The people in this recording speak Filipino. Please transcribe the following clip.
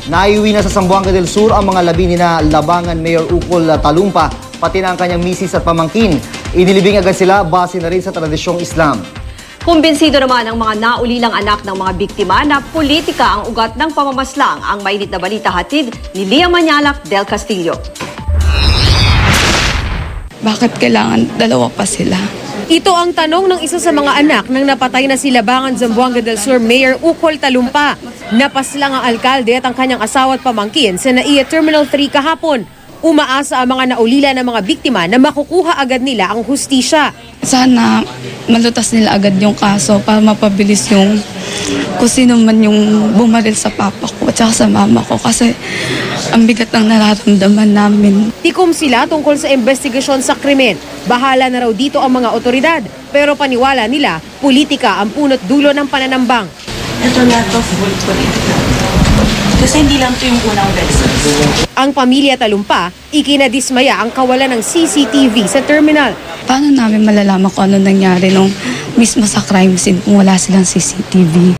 Naiuwi na sa Zamboanga del Sur ang mga labi ni na Labangan Mayor Ukol Talumpa, pati na ang kanyang misis at pamangkin. Inilibing agad sila base na rin sa tradisyong Islam. Kumbinsido naman ang mga naulilang anak ng mga biktima na politika ang ugat ng pamamaslang. Ang mainit na balita hatid ni Lia Manyalak del Castillo. Bakit kailangan dalawa pa sila? Ito ang tanong ng isa sa mga anak ng napatay na si Labangan Zamboanga del Sur Mayor Ukol Talumpa. Napaslang ang alkalde at ang kanyang asawa at pamangkin sa NAIA Terminal 3 kahapon. Umaasa ang mga naulila ng mga biktima na makukuha agad nila ang hustisya. Sana malutas nila agad yung kaso para mapabilis yung kung sino man yung bumaril sa papa ko at saka sa mama ko kasi ang bigat ng nararamdaman namin. Tikom sila tungkol sa investigasyon sa krimen. Bahala na raw dito ang mga otoridad. Pero paniwala nila, politika ang punot dulo ng pananambang. Ito lahat of politika. Kasi hindi lang ito yung unang beses. Ang pamilya Talumpa, ikinadismaya ang kawalan ng CCTV sa terminal. Paano namin malalaman kung ano nangyari nung mismo sa crime scene kung wala silang CCTV?